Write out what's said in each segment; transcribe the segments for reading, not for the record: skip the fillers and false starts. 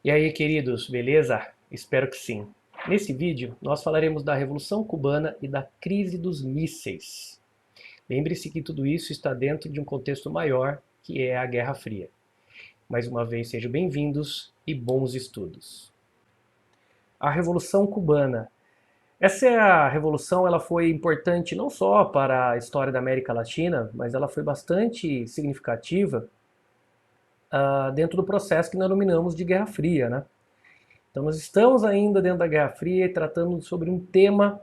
E aí, queridos, beleza? Espero que sim. Nesse vídeo, nós falaremos da Revolução Cubana e da crise dos mísseis. Lembre-se que tudo isso está dentro de um contexto maior, que é a Guerra Fria. Mais uma vez, sejam bem-vindos e bons estudos. A Revolução Cubana. Essa é a revolução, ela foi importante não só para a história da América Latina, mas ela foi bastante significativa dentro do processo que nós denominamos de Guerra Fria, né? Então nós estamos ainda dentro da Guerra Fria e tratando sobre um tema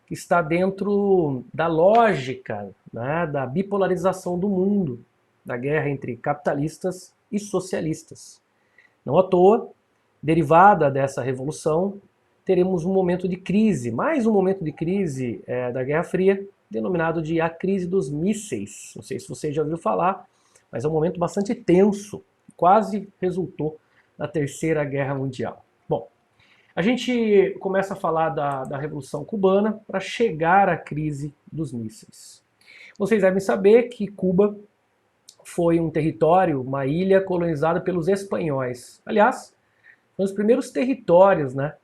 que está dentro da lógica, né, da bipolarização do mundo, da guerra entre capitalistas e socialistas. Não à toa, derivada dessa revolução, teremos um momento de crise, mais um momento de crise da Guerra Fria, denominado de a crise dos mísseis. Não sei se você já ouviu falar, mas é um momento bastante tenso, quase resultou na Terceira Guerra Mundial. Bom, a gente começa a falar da Revolução Cubana para chegar à crise dos mísseis. Vocês devem saber que Cuba foi um território, uma ilha colonizada pelos espanhóis. Aliás, foi um dos primeiros territórios, né,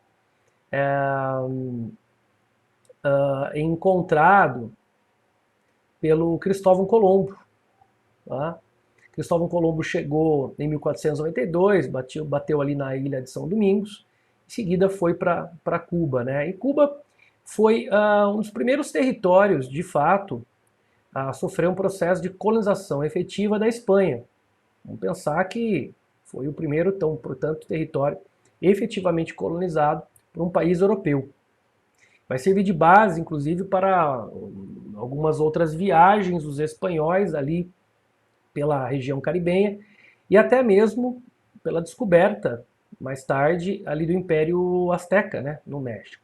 encontrado pelo Cristóvão Colombo. Tá? Cristóvão Colombo chegou em 1492, bateu ali na ilha de São Domingos, em seguida foi para Cuba, né? E Cuba foi um dos primeiros territórios, de fato, a sofrer um processo de colonização efetiva da Espanha. Vamos pensar que foi o primeiro, então, portanto, território efetivamente colonizado por um país europeu. Vai servir de base, inclusive, para algumas outras viagens dos espanhóis ali pela região caribenha e até mesmo pela descoberta, mais tarde, ali do Império Azteca, né, no México.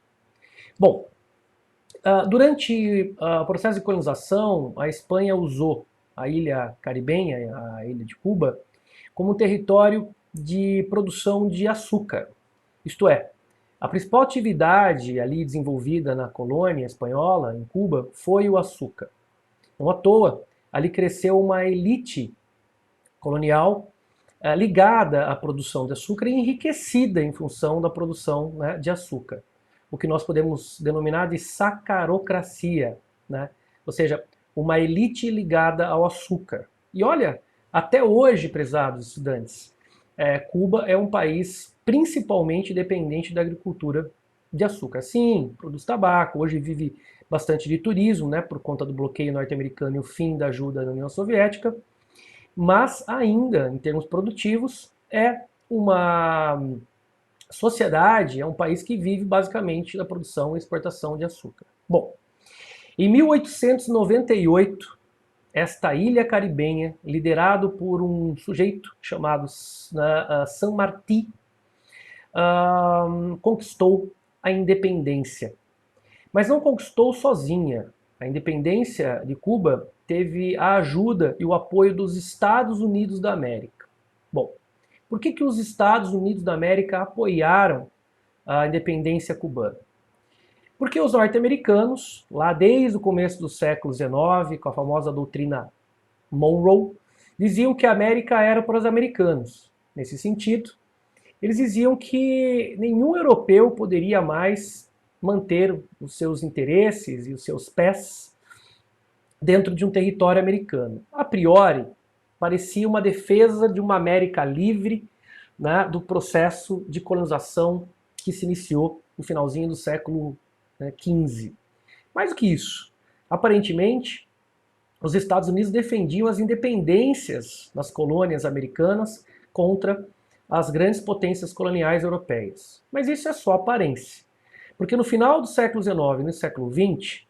Bom, durante o processo de colonização, a Espanha usou a ilha caribenha, a ilha de Cuba, como território de produção de açúcar. Isto é, a principal atividade ali desenvolvida na colônia espanhola, em Cuba, foi o açúcar. Não à toa, ali cresceu uma elite colonial ligada à produção de açúcar e enriquecida em função da produção, né, de açúcar. O que nós podemos denominar de sacarocracia, né? Ou seja, uma elite ligada ao açúcar. E olha, até hoje, prezados estudantes, Cuba é um país principalmente dependente da agricultura de açúcar. Sim, produz tabaco, hoje vive bastante de turismo, né, por conta do bloqueio norte-americano e o fim da ajuda da União Soviética, mas ainda, em termos produtivos, é uma sociedade, é um país que vive basicamente da produção e exportação de açúcar. Bom, em 1898, esta ilha caribenha, liderado por um sujeito chamado San Martín, conquistou a independência. Mas não conquistou sozinha. A independência de Cuba teve a ajuda e o apoio dos Estados Unidos da América. Bom, por que os Estados Unidos da América apoiaram a independência cubana? Porque os norte-americanos, lá desde o começo do século XIX, com a famosa doutrina Monroe, diziam que a América era para os americanos. Nesse sentido, eles diziam que nenhum europeu poderia mais manter os seus interesses e os seus pés dentro de um território americano. A priori, parecia uma defesa de uma América livre, né, do processo de colonização que se iniciou no finalzinho do século XV. Mais do que isso, aparentemente, os Estados Unidos defendiam as independências das colônias americanas contra as grandes potências coloniais europeias. Mas isso é só aparência. Porque no final do século XIX e no século XX,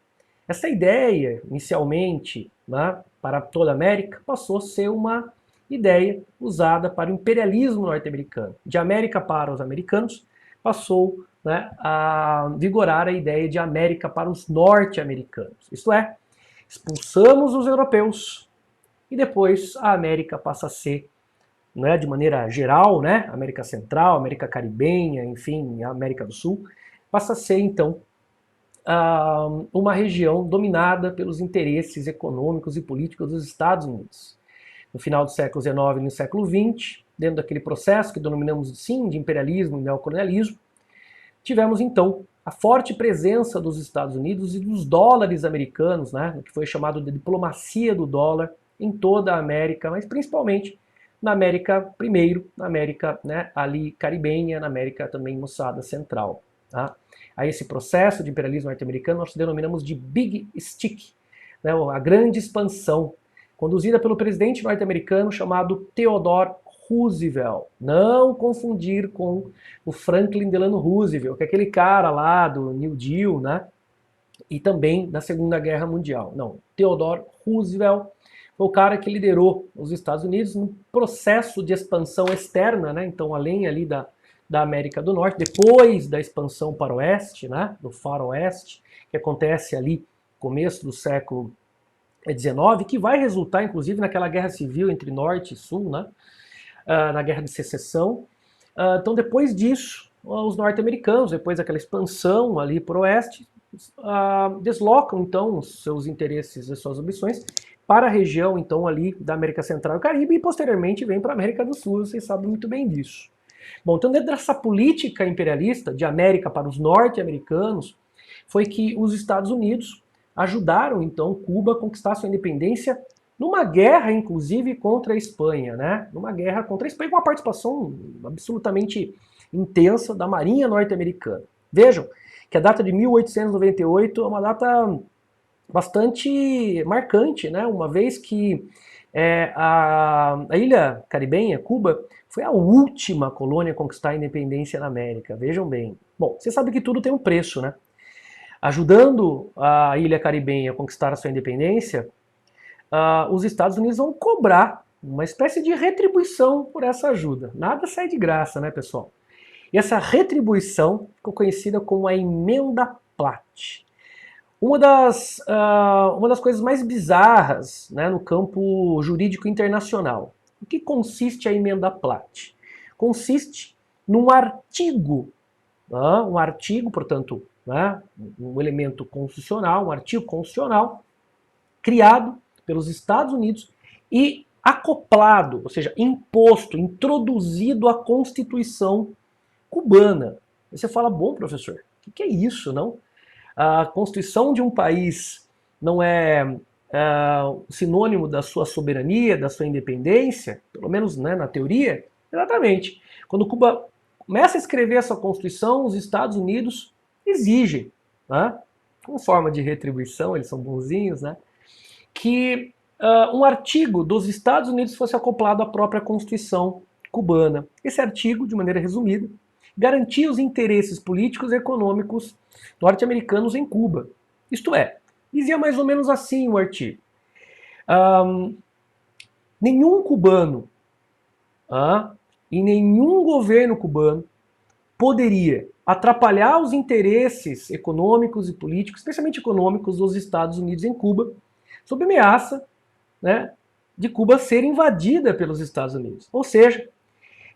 essa ideia, inicialmente, né, para toda a América, passou a ser uma ideia usada para o imperialismo norte-americano. De América para os americanos, passou, né, a vigorar a ideia de América para os norte-americanos. Isto é, expulsamos os europeus e depois a América passa a ser, né, de maneira geral, né, América Central, América Caribenha, enfim, América do Sul, passa a ser, então, uma região dominada pelos interesses econômicos e políticos dos Estados Unidos. No final do século XIX e no século XX, dentro daquele processo que denominamos sim de imperialismo e neocolonialismo, tivemos então a forte presença dos Estados Unidos e dos dólares americanos, né, o que foi chamado de diplomacia do dólar em toda a América, mas principalmente na América, primeiro, na América, né, ali caribenha, na América também moçada central. Tá? A esse processo de imperialismo norte-americano nós denominamos de Big Stick, né, a grande expansão, conduzida pelo presidente norte-americano chamado Theodore Roosevelt. Não confundir com o Franklin Delano Roosevelt, que é aquele cara lá do New Deal, né? E também da Segunda Guerra Mundial. Não, Theodore Roosevelt foi o cara que liderou os Estados Unidos no processo de expansão externa, né? Então, além ali da América do Norte, depois da expansão para o oeste, né? Do faroeste, que acontece ali no começo do século XIX, que vai resultar, inclusive, naquela guerra civil entre Norte e Sul, né? Na Guerra de Secessão. Então, depois disso, os norte-americanos, depois daquela expansão ali para o oeste, deslocam, então, os seus interesses e suas ambições para a região, então, ali da América Central e Caribe e, posteriormente, vem para a América do Sul, vocês sabem muito bem disso. Bom, então, dentro dessa política imperialista de América para os norte-americanos, foi que os Estados Unidos ajudaram, então, Cuba a conquistar sua independência numa guerra, inclusive, contra a Espanha, né? Numa guerra contra a Espanha com uma participação absolutamente intensa da Marinha norte-americana. Vejam que a data de 1898 é uma data bastante marcante, né? Uma vez que a ilha caribenha, Cuba, foi a última colônia a conquistar a independência na América. Vejam bem. Bom, você sabe que tudo tem um preço, né? Ajudando a ilha caribenha a conquistar a sua independência, os Estados Unidos vão cobrar uma espécie de retribuição por essa ajuda. Nada sai de graça, né, pessoal? E essa retribuição ficou conhecida como a Emenda Platt. Uma das coisas mais bizarras, né, no campo jurídico internacional. O que consiste a Emenda Platt? Consiste num artigo, portanto, né, um elemento constitucional, um artigo constitucional, criado pelos Estados Unidos e acoplado, ou seja, imposto, introduzido à Constituição cubana. Aí você fala, bom, professor, o que é isso, não? A Constituição de um país não é sinônimo da sua soberania, da sua independência, pelo menos, né, na teoria? Exatamente. Quando Cuba começa a escrever essa Constituição, os Estados Unidos exigem, né, como forma de retribuição, eles são bonzinhos, né, que um artigo dos Estados Unidos fosse acoplado à própria Constituição cubana. Esse artigo, de maneira resumida, garantia os interesses políticos e econômicos norte-americanos em Cuba. Isto é, dizia mais ou menos assim o artigo. Nenhum cubano e nenhum governo cubano poderia atrapalhar os interesses econômicos e políticos, especialmente econômicos, dos Estados Unidos em Cuba, sob ameaça, né, de Cuba ser invadida pelos Estados Unidos. Ou seja,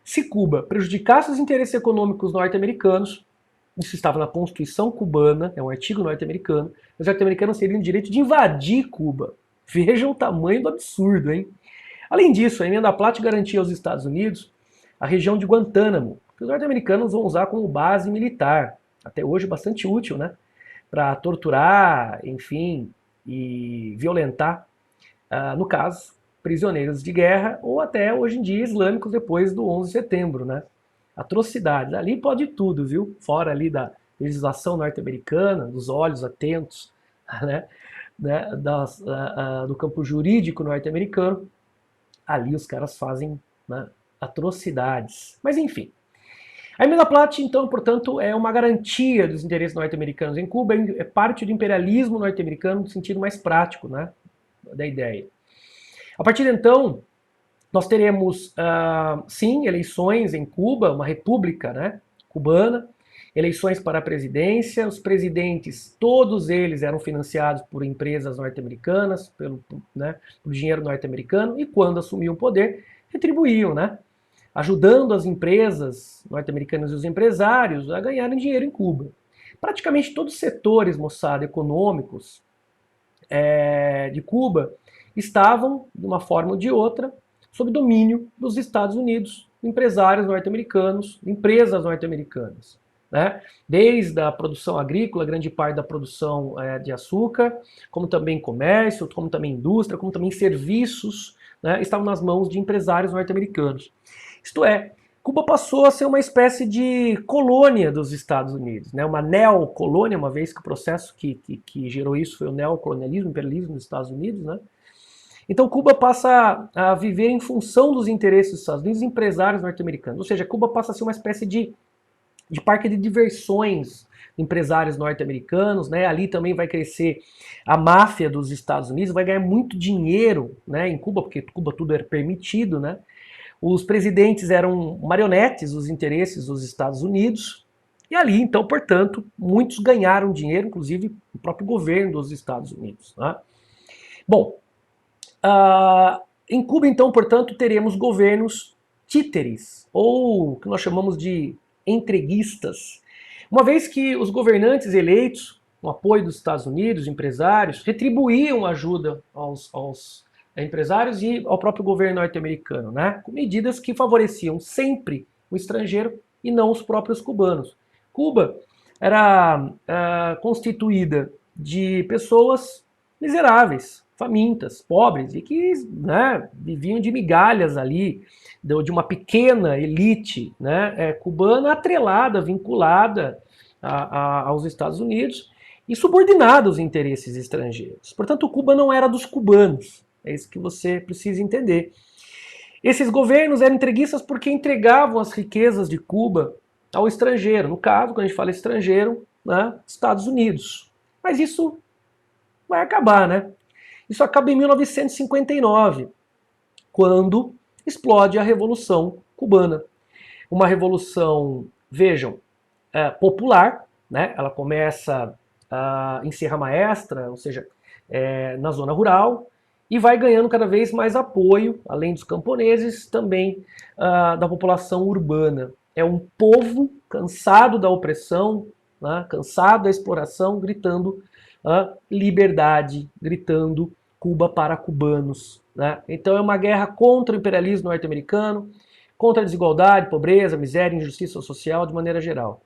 se Cuba prejudicasse os interesses econômicos norte-americanos, isso estava na Constituição cubana, é um artigo norte-americano, os norte-americanos teriam o direito de invadir Cuba. Vejam o tamanho do absurdo, hein? Além disso, a Emenda Platt garantia aos Estados Unidos a região de Guantánamo, que os norte-americanos vão usar como base militar, até hoje bastante útil, né, para torturar, enfim, e violentar, no caso, prisioneiros de guerra ou até hoje em dia islâmicos depois do 11 de setembro, né? Atrocidades. Ali pode tudo, viu? Fora ali da legislação norte-americana, dos olhos atentos, né? Do campo jurídico norte-americano, ali os caras fazem, né, atrocidades. Mas enfim. A Emenda Platt, então, portanto, é uma garantia dos interesses norte-americanos em Cuba, é parte do imperialismo norte-americano no sentido mais prático, né, da ideia. A partir de então, nós teremos, sim, eleições em Cuba, uma república, né, cubana, eleições para a presidência, os presidentes, todos eles eram financiados por empresas norte-americanas, por dinheiro norte-americano, e quando assumiam o poder, retribuíam, né, ajudando as empresas norte-americanas e os empresários a ganharem dinheiro em Cuba. Praticamente todos os setores, moçada, econômicos de Cuba estavam, de uma forma ou de outra, sob domínio dos Estados Unidos, empresários norte-americanos, empresas norte-americanas, né? Desde a produção agrícola, grande parte da produção de açúcar, como também comércio, como também indústria, como também serviços, né, estavam nas mãos de empresários norte-americanos. Isto é, Cuba passou a ser uma espécie de colônia dos Estados Unidos, né? Uma neocolônia, uma vez que o processo que gerou isso foi o neocolonialismo, o imperialismo dos Estados Unidos, né? Então Cuba passa a viver em função dos interesses dos Estados Unidos e empresários norte-americanos. Ou seja, Cuba passa a ser uma espécie de parque de diversões empresários norte-americanos, né? Ali também vai crescer a máfia dos Estados Unidos, vai ganhar muito dinheiro, né, em Cuba, porque Cuba tudo era permitido, né? Os presidentes eram marionetes dos interesses dos Estados Unidos, e ali, então, portanto, muitos ganharam dinheiro, inclusive o próprio governo dos Estados Unidos. Né? Bom, em Cuba, então, portanto, teremos governos títeres, ou o que nós chamamos de entreguistas, uma vez que os governantes eleitos, com apoio dos Estados Unidos, empresários, retribuíam ajuda aos empresários e ao próprio governo norte-americano, né? Com medidas que favoreciam sempre o estrangeiro e não os próprios cubanos. Cuba era constituída de pessoas miseráveis, famintas, pobres e que, né, viviam de migalhas ali, de uma pequena elite, né, cubana atrelada, vinculada aos Estados Unidos e subordinada aos interesses estrangeiros. Portanto, Cuba não era dos cubanos. É isso que você precisa entender. Esses governos eram entreguistas porque entregavam as riquezas de Cuba ao estrangeiro. No caso, quando a gente fala estrangeiro, né, Estados Unidos. Mas isso vai acabar, né? Isso acaba em 1959, quando explode a Revolução Cubana. Uma revolução, vejam, popular, né? Ela começa em Serra Maestra, ou seja, na zona rural, e vai ganhando cada vez mais apoio, além dos camponeses, também da população urbana. É um povo cansado da opressão, né? Cansado da exploração, gritando liberdade, gritando Cuba para cubanos. Né? Então é uma guerra contra o imperialismo norte-americano, contra a desigualdade, pobreza, miséria, injustiça social de maneira geral.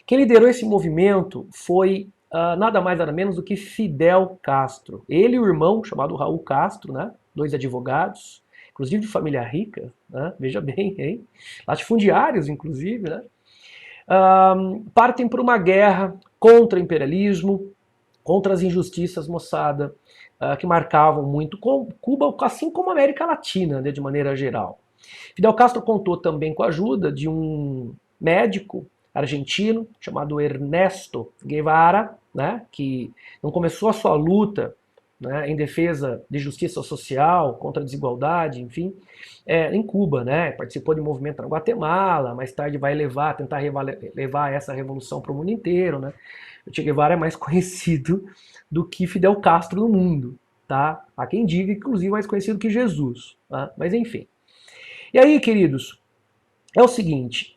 Quem liderou esse movimento foi nada mais nada menos do que Fidel Castro. Ele e o irmão, chamado Raul Castro, né? Dois advogados, inclusive de família rica, né? Veja bem, hein? Latifundiários, inclusive, né? Partem para uma guerra contra o imperialismo, contra as injustiças, moçada, que marcavam muito Cuba, assim como a América Latina, né, de maneira geral. Fidel Castro contou também com a ajuda de um médico argentino chamado Ernesto Guevara, né, que não começou a sua luta, né, em defesa de justiça social, contra a desigualdade, enfim, em Cuba, né, participou de movimento na Guatemala, mais tarde vai tentar levar essa revolução para o mundo inteiro, né. O Che Guevara é mais conhecido do que Fidel Castro no mundo, tá? Há quem diga, inclusive, mais conhecido que Jesus, tá? Mas enfim. E aí, queridos, é o seguinte,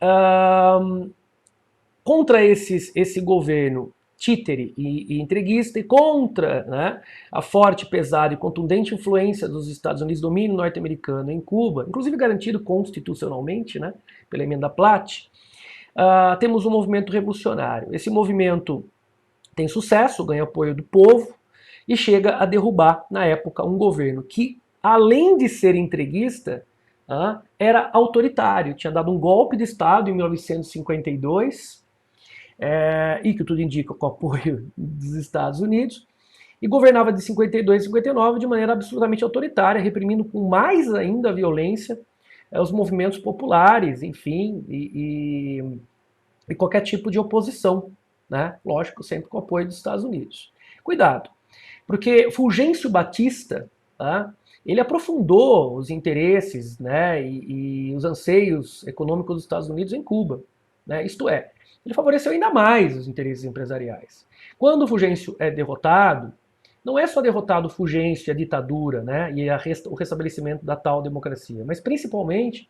contra esse governo títere e entreguista e contra, né, a forte, pesada e contundente influência dos Estados Unidos, domínio norte-americano em Cuba, inclusive garantido constitucionalmente, né, pela emenda Platt, temos um movimento revolucionário. Esse movimento tem sucesso, ganha apoio do povo e chega a derrubar, na época, um governo que, além de ser entreguista, era autoritário. Tinha dado um golpe de Estado em 1952, e que tudo indica com o apoio dos Estados Unidos, e governava de 52 a 59 de maneira absolutamente autoritária, reprimindo com mais ainda a violência os movimentos populares, enfim, e qualquer tipo de oposição, né? Lógico, sempre com o apoio dos Estados Unidos. Cuidado, porque Fulgêncio Batista, ele aprofundou os interesses, né, e os anseios econômicos dos Estados Unidos em Cuba, né? Isto é, ele favoreceu ainda mais os interesses empresariais. Quando o Fulgêncio é derrotado, não é só derrotado o Fulgêncio e a ditadura, né, e o restabelecimento da tal democracia, mas principalmente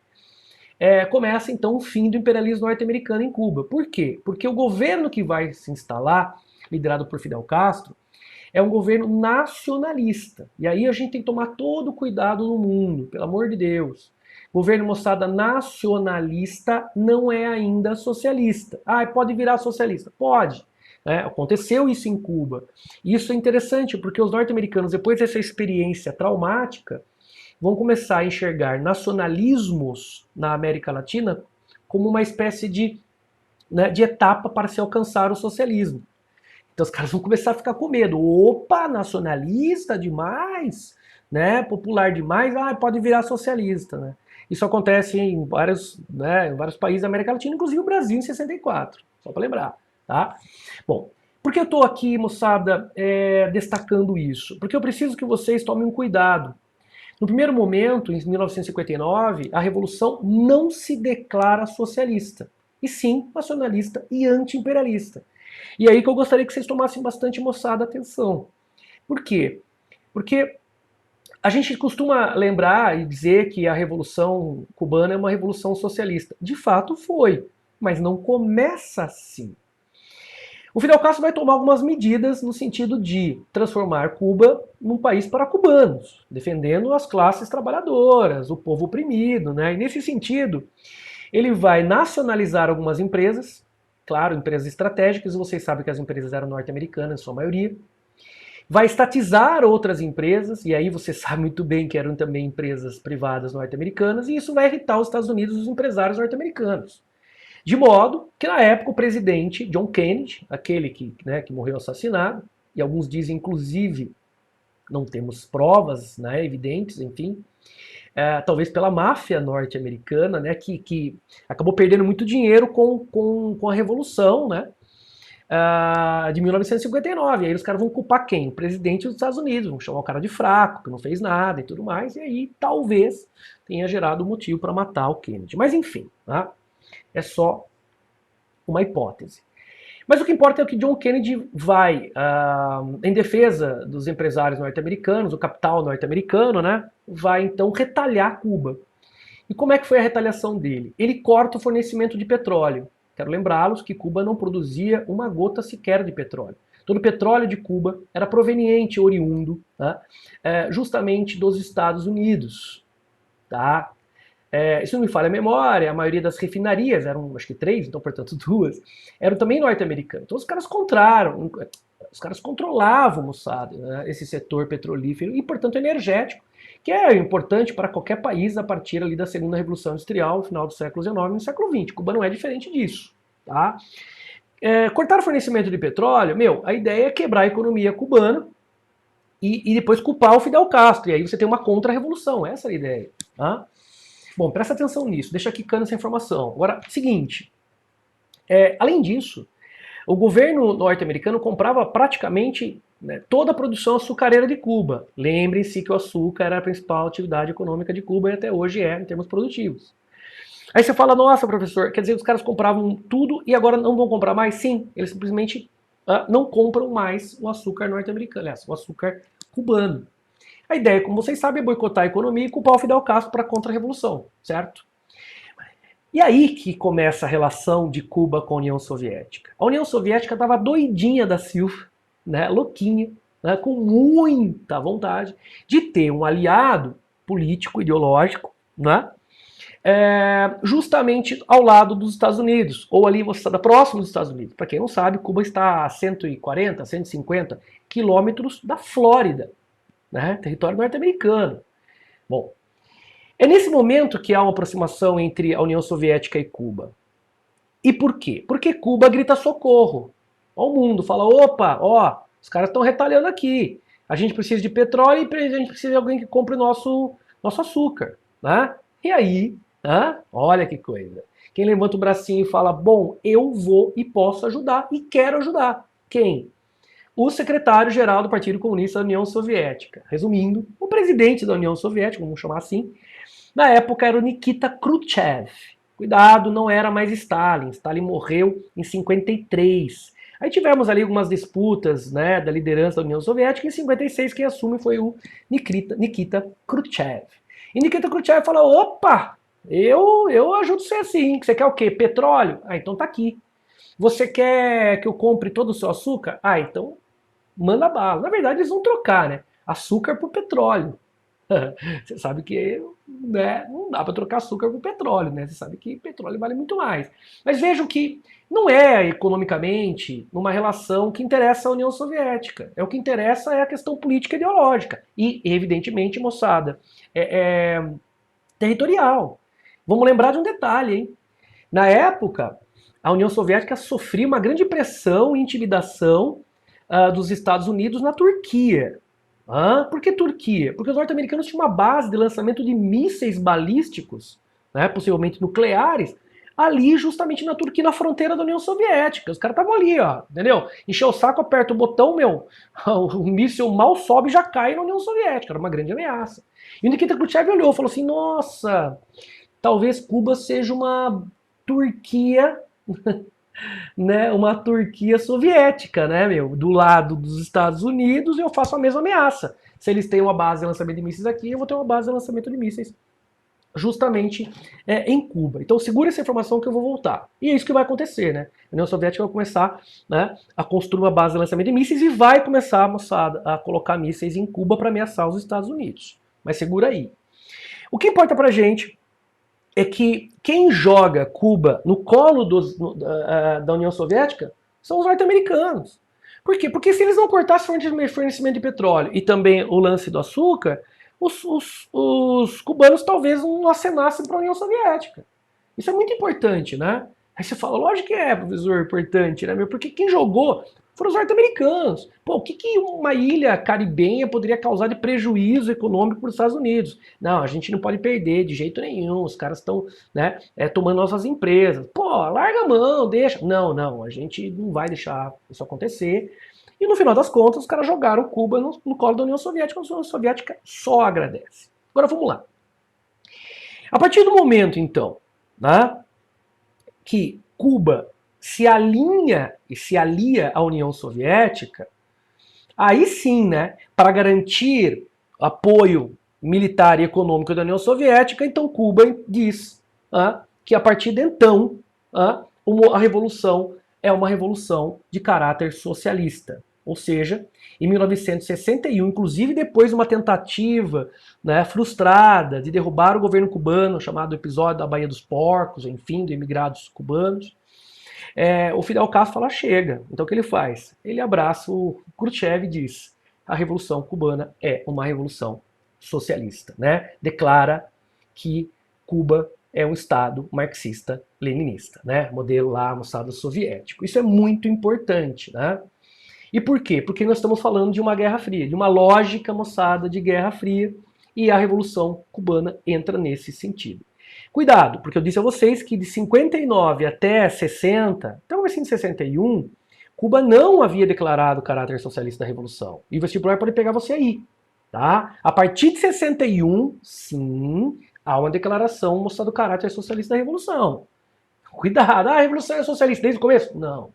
começa então o fim do imperialismo norte-americano em Cuba. Por quê? Porque o governo que vai se instalar, liderado por Fidel Castro, é um governo nacionalista. E aí a gente tem que tomar todo o cuidado no mundo, pelo amor de Deus. Governo, moçada, nacionalista não é ainda socialista. Ah, pode virar socialista? Pode. Aconteceu isso em Cuba. E isso é interessante, porque os norte-americanos, depois dessa experiência traumática, vão começar a enxergar nacionalismos na América Latina como uma espécie de etapa para se alcançar o socialismo. Então os caras vão começar a ficar com medo. Opa, nacionalista demais, né? Popular demais, pode virar socialista, né? Isso acontece em vários países da América Latina, inclusive o Brasil em 64, só para lembrar, tá? Bom, por que eu estou aqui, moçada, destacando isso? Porque eu preciso que vocês tomem um cuidado. No primeiro momento, em 1959, a Revolução não se declara socialista, e sim nacionalista e anti-imperialista. E aí que eu gostaria que vocês tomassem bastante, moçada, atenção. Por quê? Porque a gente costuma lembrar e dizer que a Revolução Cubana é uma revolução socialista. De fato foi, mas não começa assim. O Fidel Castro vai tomar algumas medidas no sentido de transformar Cuba num país para cubanos, defendendo as classes trabalhadoras, o povo oprimido, né? E nesse sentido, ele vai nacionalizar algumas empresas, claro, empresas estratégicas, vocês sabem que as empresas eram norte-americanas, em sua maioria. Vai estatizar outras empresas, e aí você sabe muito bem que eram também empresas privadas norte-americanas, e isso vai irritar os Estados Unidos e os empresários norte-americanos. De modo que, na época, o presidente John Kennedy, aquele que morreu assassinado, e alguns dizem, inclusive, não temos provas, né, evidentes, enfim, talvez pela máfia norte-americana, né, que acabou perdendo muito dinheiro com a Revolução, né, de 1959. E aí os caras vão culpar quem? O presidente dos Estados Unidos, vão chamar o cara de fraco, que não fez nada e tudo mais, e aí talvez tenha gerado motivo para matar o Kennedy. Mas enfim, tá? É só uma hipótese. Mas o que importa é que John Kennedy vai, em defesa dos empresários norte-americanos, o capital norte-americano, né, vai então retalhar Cuba. E como é que foi a retaliação dele? Ele corta o fornecimento de petróleo. Quero lembrá-los que Cuba não produzia uma gota sequer de petróleo. Todo o petróleo de Cuba era proveniente, oriundo, tá, justamente dos Estados Unidos. Tá? Isso não me falha a memória, a maioria das refinarias, eram acho que 3, então portanto 2, eram também norte-americanas. Então os caras controlavam, moçada, né, esse setor petrolífero e, portanto, energético, que é importante para qualquer país a partir ali da segunda Revolução Industrial, no final do século XIX e no século XX. Cuba não é diferente disso. Tá? Cortar o fornecimento de petróleo, a ideia é quebrar a economia cubana e depois culpar o Fidel Castro. E aí você tem uma contra-revolução, essa é a ideia. Tá? Bom, presta atenção nisso, deixa quicando essa informação. Agora, seguinte, além disso, o governo norte-americano comprava praticamente, né, toda a produção açucareira de Cuba. Lembrem-se que o açúcar era a principal atividade econômica de Cuba e até hoje é, em termos produtivos. Aí você fala, nossa, professor, quer dizer, os caras compravam tudo e agora não vão comprar mais? Sim, eles simplesmente não compram mais o açúcar norte-americano, aliás, o açúcar cubano. A ideia, como vocês sabem, é boicotar a economia e culpar o Fidel Castro para a contra-revolução, certo? E aí que começa a relação de Cuba com a União Soviética. A União Soviética estava doidinha da Silva, né, louquinha, né, com muita vontade de ter um aliado político, ideológico, né, justamente ao lado dos Estados Unidos, ou ali você está próximo dos Estados Unidos. Para quem não sabe, Cuba está a 140, 150 quilômetros da Flórida, né, território norte-americano. Bom, é nesse momento que há uma aproximação entre a União Soviética e Cuba. E por quê? Porque Cuba grita socorro ao mundo, fala, opa, os caras estão retalhando aqui, a gente precisa de petróleo e a gente precisa de alguém que compre o nosso açúcar, né? E aí, olha que coisa, quem levanta o bracinho e fala, bom, eu vou e posso ajudar e quero ajudar. Quem? O secretário-geral do Partido Comunista da União Soviética. Resumindo, o presidente da União Soviética, vamos chamar assim, na época era o Nikita Khrushchev. Cuidado, não era mais Stalin. Stalin morreu em 53. Aí tivemos ali algumas disputas, né, da liderança da União Soviética. Em 56 quem assume foi o Nikita Khrushchev. E Nikita Khrushchev fala, opa, eu ajudo você assim. Você quer o quê? Petróleo? Então tá aqui. Você quer que eu compre todo o seu açúcar? Então manda bala. Na verdade, eles vão trocar, né? Açúcar por petróleo. Você sabe que, né, não dá para trocar açúcar por petróleo, né? Você sabe que petróleo vale muito mais. Mas vejam que não é economicamente uma relação que interessa a União Soviética. É o que interessa é a questão política e ideológica. E, evidentemente, moçada, é territorial. Vamos lembrar de um detalhe, hein? Na época, a União Soviética sofria uma grande pressão e intimidação dos Estados Unidos na Turquia. Por que Turquia? Porque os norte-americanos tinham uma base de lançamento de mísseis balísticos, né, possivelmente nucleares, ali justamente na Turquia, na fronteira da União Soviética. Os caras estavam ali, ó, entendeu? Encheu o saco, aperta o botão, meu, o míssil mal sobe e já cai na União Soviética. Era uma grande ameaça. E o Nikita Khrushchev olhou e falou assim, nossa, talvez Cuba seja uma Turquia, né, uma Turquia soviética, né, meu, do lado dos Estados Unidos, e eu faço a mesma ameaça. Se eles têm uma base de lançamento de mísseis aqui, eu vou ter uma base de lançamento de mísseis justamente em Cuba. Então segura essa informação que eu vou voltar. E é isso que vai acontecer, né? A União Soviética vai começar, né, a construir uma base de lançamento de mísseis e vai começar, moçada, a colocar mísseis em Cuba para ameaçar os Estados Unidos. Mas segura aí. O que importa pra gente é que quem joga Cuba no colo da União Soviética são os norte-americanos. Por quê? Porque se eles não cortassem o fornecimento de petróleo e também o lance do açúcar, os cubanos talvez não acenassem para a União Soviética. Isso é muito importante, né? Aí você fala, lógico que é, professor, importante, né? Porque quem jogou foram os norte-americanos. Pô, o que, que uma ilha caribenha poderia causar de prejuízo econômico para os Estados Unidos? Não, a gente não pode perder de jeito nenhum. Os caras estão, né, tomando nossas empresas. Pô, larga a mão, deixa. Não, não, a gente não vai deixar isso acontecer. E no final das contas, os caras jogaram Cuba no colo da União Soviética. A União Soviética só agradece. Agora vamos lá. A partir do momento, então, né, que Cuba se alinha e se alia à União Soviética, aí sim, né, para garantir apoio militar e econômico da União Soviética, então Cuba diz que a partir de então a revolução é uma revolução de caráter socialista. Ou seja, em 1961, inclusive depois de uma tentativa, né, frustrada de derrubar o governo cubano, chamado episódio da Baía dos Porcos, enfim, de imigrados cubanos, o Fidel Castro fala, chega. Então o que ele faz? Ele abraça o Khrushchev e diz, a Revolução Cubana é uma revolução socialista, né? Declara que Cuba é um Estado marxista-leninista, né? Modelo lá no Estado soviético. Isso é muito importante, né? E por quê? Porque nós estamos falando de uma Guerra Fria, de uma lógica, moçada, de Guerra Fria, e a Revolução Cubana entra nesse sentido. Cuidado, porque eu disse a vocês que de 59 até 60, até o comecinho de 61, Cuba não havia declarado o caráter socialista da Revolução. E o vestibular pode pegar você aí. Tá? A partir de 61, sim, há uma declaração mostrando o caráter socialista da Revolução. Cuidado, a Revolução é socialista desde o começo? Não.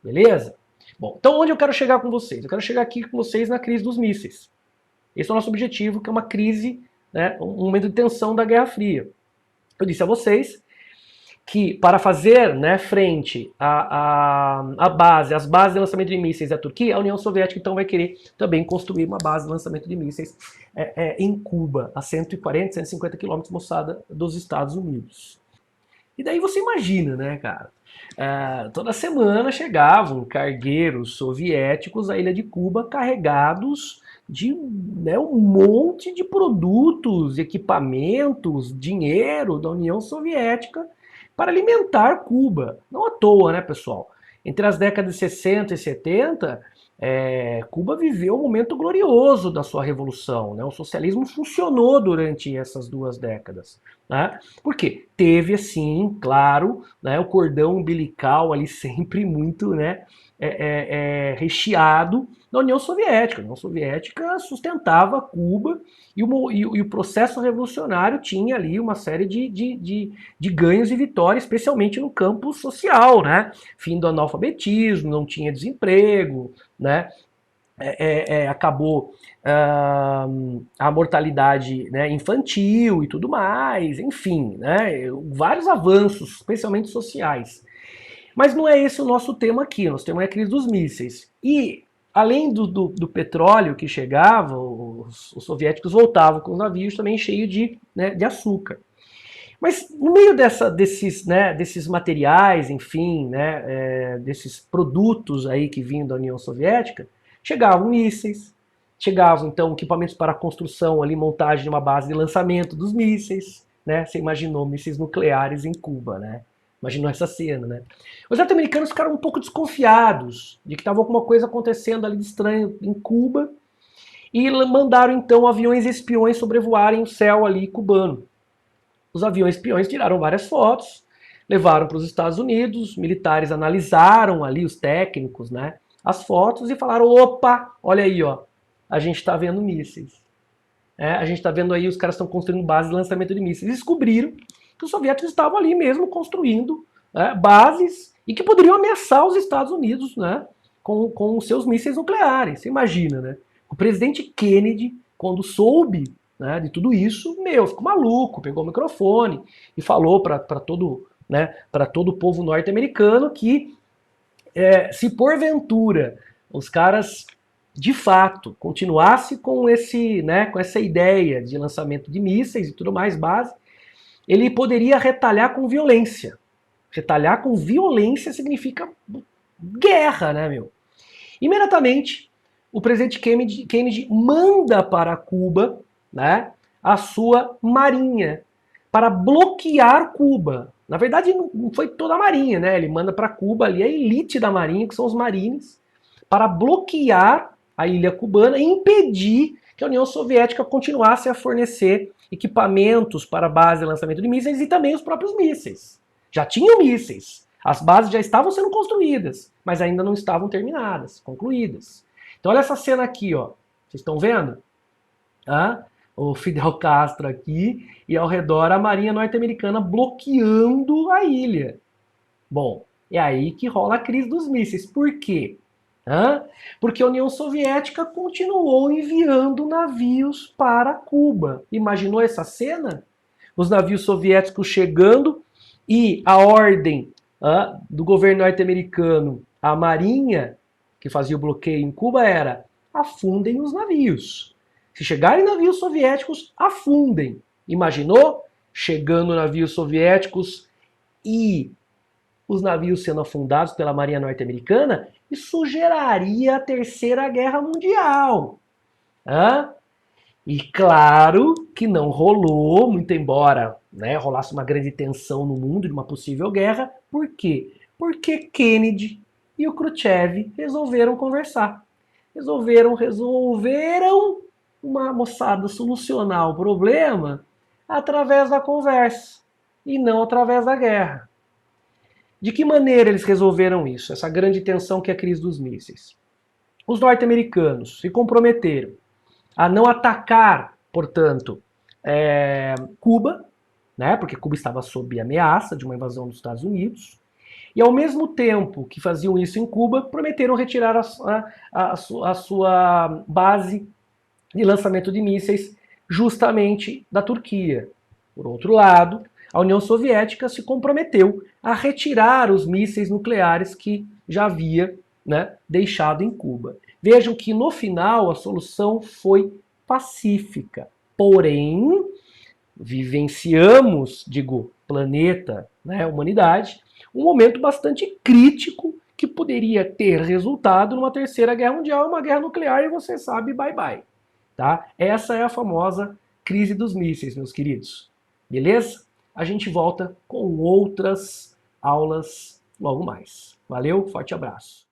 Beleza? Bom, então onde eu quero chegar com vocês? Eu quero chegar aqui com vocês na crise dos mísseis. Esse é o nosso objetivo, que é uma crise, né, um momento de tensão da Guerra Fria. Eu disse a vocês que para fazer, né, frente à base, às bases de lançamento de mísseis da Turquia, a União Soviética então vai querer também construir uma base de lançamento de mísseis em Cuba, a 140, 150 quilômetros, moçada, dos Estados Unidos. E daí você imagina, né, cara? Toda semana chegavam cargueiros soviéticos à ilha de Cuba carregados de, né, um monte de produtos, equipamentos, dinheiro da União Soviética para alimentar Cuba. Não à toa, né, pessoal? Entre as décadas de 60 e 70, Cuba viveu um momento glorioso da sua revolução, né? O socialismo funcionou durante essas 2 décadas. Né? Por quê? Teve, assim, claro, né, o cordão umbilical ali sempre muito, né, recheado da União Soviética. A União Soviética sustentava Cuba e o processo revolucionário tinha ali uma série de ganhos e vitórias, especialmente no campo social, né? Fim do analfabetismo, não tinha desemprego, né? Acabou a mortalidade, né, infantil e tudo mais, enfim, né, vários avanços, especialmente sociais. Mas não é esse o nosso tema aqui, nosso tema é a crise dos mísseis. E além do petróleo que chegava, os soviéticos voltavam com os navios também cheios de açúcar. Mas no meio desses materiais, enfim, desses produtos aí que vinham da União Soviética, chegavam mísseis, chegavam então equipamentos para a construção ali, montagem de uma base de lançamento dos mísseis, né? Você imaginou mísseis nucleares em Cuba, né? Imaginou essa cena, né? Os norte-americanos ficaram um pouco desconfiados de que estava alguma coisa acontecendo ali de estranho em Cuba e mandaram então aviões espiões sobrevoarem o céu ali cubano. Os aviões espiões tiraram várias fotos, levaram para os Estados Unidos, militares analisaram ali, os técnicos, né, as fotos e falaram, opa, olha aí, ó, a gente está vendo mísseis. A gente está vendo aí, os caras estão construindo bases de lançamento de mísseis. E descobriram que os soviéticos estavam ali mesmo construindo bases e que poderiam ameaçar os Estados Unidos, né, com os seus mísseis nucleares. Você imagina, né? O presidente Kennedy, quando soube, né, de tudo isso, ficou maluco, pegou o microfone e falou para todo, né, para todo o povo norte-americano que se porventura os caras de fato continuasse com com essa ideia de lançamento de mísseis e tudo mais base, ele poderia retalhar com violência. Retalhar com violência significa guerra, né, meu? Imediatamente, o presidente Kennedy manda para Cuba, né, a sua marinha para bloquear Cuba. Na verdade, não foi toda a marinha, né? Ele manda para Cuba ali a elite da marinha, que são os marines, para bloquear a ilha cubana e impedir que a União Soviética continuasse a fornecer equipamentos para a base de lançamento de mísseis e também os próprios mísseis. Já tinham mísseis, as bases já estavam sendo construídas, mas ainda não estavam terminadas, concluídas. Então olha essa cena aqui, ó. Vocês estão vendo? O Fidel Castro aqui e ao redor a marinha norte-americana bloqueando a ilha. Bom, é aí que rola a crise dos mísseis. Por quê? Porque a União Soviética continuou enviando navios para Cuba. Imaginou essa cena? Os navios soviéticos chegando e a ordem do governo norte-americano, a marinha que fazia o bloqueio em Cuba era: afundem os navios. Se chegarem navios soviéticos, afundem. Imaginou? Chegando navios soviéticos e os navios sendo afundados pela marinha norte-americana, isso geraria a Terceira Guerra Mundial. E claro que não rolou, muito embora rolasse uma grande tensão no mundo de uma possível guerra. Por quê? Porque Kennedy e o Khrushchev resolveram conversar. Resolveram uma moçada solucionar o problema através da conversa e não através da guerra. De que maneira eles resolveram isso? Essa grande tensão que é a crise dos mísseis. Os norte-americanos se comprometeram a não atacar, portanto, Cuba, né, porque Cuba estava sob ameaça de uma invasão dos Estados Unidos, e ao mesmo tempo que faziam isso em Cuba, prometeram retirar a sua base de lançamento de mísseis justamente da Turquia. Por outro lado, a União Soviética se comprometeu a retirar os mísseis nucleares que já havia deixado em Cuba. Vejam que no final a solução foi pacífica, porém vivenciamos, planeta, humanidade, um momento bastante crítico que poderia ter resultado numa terceira guerra mundial, uma guerra nuclear, e você sabe, bye bye. Tá? Essa é a famosa crise dos mísseis, meus queridos. Beleza? A gente volta com outras aulas logo mais. Valeu, forte abraço.